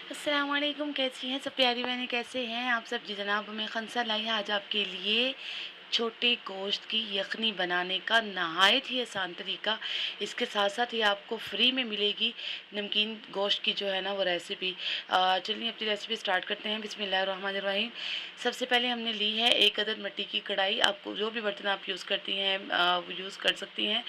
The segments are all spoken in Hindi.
अस्सलाम वालेकुम, कैसी हैं सब प्यारी बहनें, कैसे हैं आप सब? जी जनाब, हमें खनसा लाई है आज आपके लिए छोटे गोश्त की यखनी बनाने का नहायत ही आसान तरीका। इसके साथ साथ ये आपको फ्री में मिलेगी नमकीन गोश्त की जो है ना वो रेसिपी। चलिए अपनी रेसिपी स्टार्ट करते हैं। बिस्मिल्लाहिर्रहमानिर्रहीम। सबसे पहले हमने ली है एक अदद मिट्टी की कढ़ाई। आपको जो भी बर्तन आप यूज़ करती हैं वो यूज़ कर सकती हैं।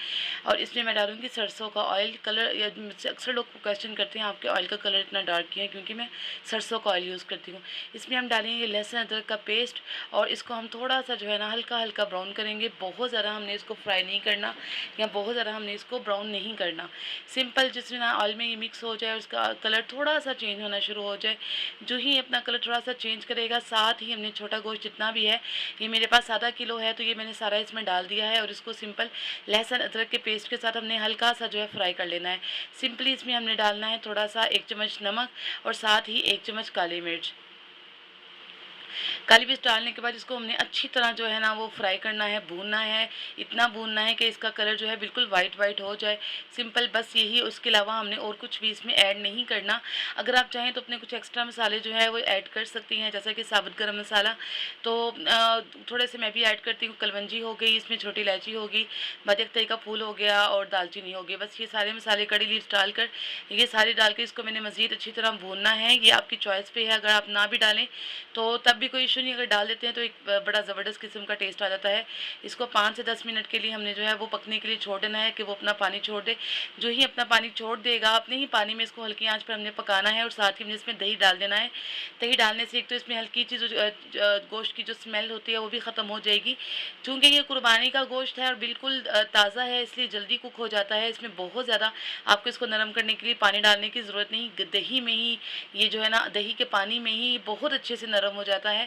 और इसमें मैं डालूँगी सरसों का ऑयल। कलर या मुझसे अक्सर लोग क्वेश्चन करते हैं आपके ऑयल का कलर इतना डार्क क्यों है, क्योंकि मैं सरसों का ऑयल यूज़ करती हूँ। इसमें हम डालेंगे लहसुन अदरक का पेस्ट और इसको हम थोड़ा सा जो है ना हल्का हल्का ब्राउन करेंगे। बहुत ज़्यादा हमने इसको फ्राई नहीं करना या बहुत ज़्यादा हमने इसको ब्राउन नहीं करना। सिंपल जिसमें ना ऑयल में ये मिक्स हो जाए, उसका कलर थोड़ा सा चेंज होना शुरू हो जाए। जो ही अपना कलर थोड़ा सा चेंज करेगा, साथ ही हमने छोटा गोश्त जितना भी है, ये मेरे पास आधा किलो है, तो ये मैंने सारा इसमें डाल दिया है और इसको सिंपल लहसुन अदरक के पेस्ट के साथ हमने हल्का सा जो है फ्राई कर लेना है। सिंपली इसमें हमने डालना है थोड़ा सा 1 चम्मच नमक और साथ ही 1 चम्मच काली मिर्च। काली मिर्च डालने के बाद इसको हमने अच्छी तरह जो है ना वो फ्राई करना है, भूनना है। इतना भूनना है कि इसका कलर जो है बिल्कुल वाइट वाइट हो जाए। सिंपल बस यही, उसके अलावा हमने और कुछ भी इसमें ऐड नहीं करना। अगर आप चाहें तो अपने कुछ एक्स्ट्रा मसाले जो है वो ऐड कर सकती हैं, जैसा कि साबुत गरम मसाला। तो थोड़े से मैं भी ऐड करती हूँ। कलवंजी हो गई, इसमें छोटी इलायची होगी, मधुमक्खी का फूल हो गया और दालचीनी हो गई। बस ये सारे मसाले, कड़ी लीव्स डालकर, ये सारे डाल के इसको मैंने मज़ीद अच्छी तरह भूनना है। ये आपकी चॉइस पे है, अगर आप ना भी डालें तो तब भी कोई इशू नहीं। अगर डाल देते हैं तो एक बड़ा ज़बरदस्त किस्म का टेस्ट आ जाता है। इसको 5 से 10 मिनट के लिए हमने जो है वो पकने के लिए छोड़ देना है कि वो अपना पानी छोड़ दे। जो ही अपना पानी छोड़ देगा, अपने ही पानी में इसको हल्की आंच पर हमने पकाना है और साथ ही हमने इसमें दही डाल देना है। दही डालने से एक तो इसमें हल्की सी जो गोश्त की जो स्मेल होती है वो भी ख़त्म हो जाएगी। चूँकि ये कुर्बानी का गोश्त है और बिल्कुल ताज़ा है, इसलिए जल्दी कुक हो जाता है। इसमें बहुत ज़्यादा आपको इसको नरम करने के लिए पानी डालने की ज़रूरत नहीं। दही में ही ये जो है ना, दही के पानी में ही बहुत अच्छे से नरम हो जाता है।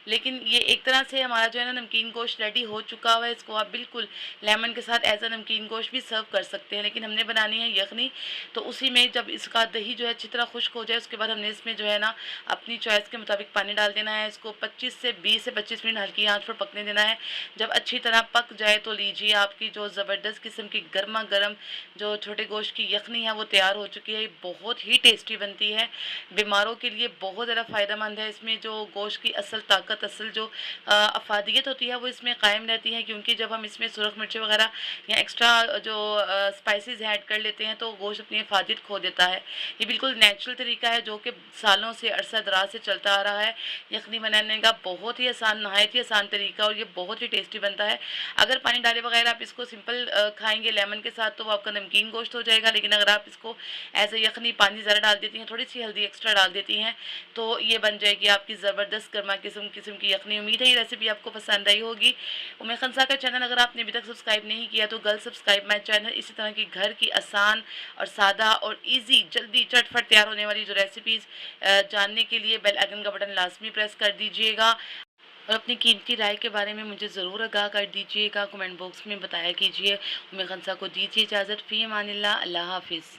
लेकिन ये एक तरह से हमारा जो है ना नमकीन गोश्त रेडी हो चुका हुआ है। इसको आप बिल्कुल लेमन के साथ एज अ नमकीन गोश्त भी सर्व कर सकते हैं। लेकिन हमने बनानी है यखनी, तो उसी में जब इसका दही जो है अच्छी तरह खुश्क हो जाए, उसके बाद हमने इसमें जो है ना अपनी चॉइस के मुताबिक पानी डाल देना है। इसको 20 से 25 मिनट हल्की आंच पर पकने देना है। जब अच्छी तरह पक जाए तो लीजिए, आपकी जो ज़बरदस्त किस्म की गर्मा गर्म जो छोटे गोश्त की यखनी है वो तैयार हो चुकी है। बहुत ही टेस्टी बनती है, बीमारों के लिए बहुत ज़्यादा फ़ायदेमंद है। इसमें जो गोश्त की असल ताकत, असल जो अफादियत होती है वो इसमें कायम रहती है, क्योंकि जब हम इसमें सुरख मिर्ची वगैरह या एक्स्ट्रा जो स्पाइसेस ऐड कर लेते हैं तो गोश्त अपनी अफादियत खो देता है। ये बिल्कुल नेचुरल तरीका है जो कि सालों से, अरसा दराज से चलता आ रहा है। यखनी बनाने का बहुत ही आसान, नहायत ही आसान तरीका, और ये बहुत ही टेस्टी बनता है। अगर पानी डाले बगैर आप इसको सिंपल खाएंगे लेमन के साथ तो वो आपका नमकीन गोश्त हो जाएगा। लेकिन अगर आप इसको एज ए यखनी पानी ज़रा डाल देती हैं, थोड़ी सी हल्दी एक्स्ट्रा डाल देती हैं, तो ये बन जाएगी आपकी ज़बरदस्त गर्मा किस्म किस्म की यखनी। उम्मीद है ये रेसिपी आपको पसंद आई होगी। उम्मे खनसा का चैनल अगर आपने अभी तक सब्सक्राइब नहीं किया तो गर्ल सब्सक्राइब माई चैनल। इसी तरह की घर की आसान और सादा और ईजी, जल्दी चटपट तैयार होने वाली जो रेसिपीज़ जानने के लिए बेल आइकन का बटन लाजमी प्रेस कर दीजिएगा और अपनी कीमती राय के बारे में मुझे ज़रूर आगाह कर दीजिएगा। कमेंट बॉक्स में बताया कीजिए। उम्मे खनसा को दीजिए इजाज़त। फ़ी अमानिल्लाह। अल्लाह हाफ़िज़।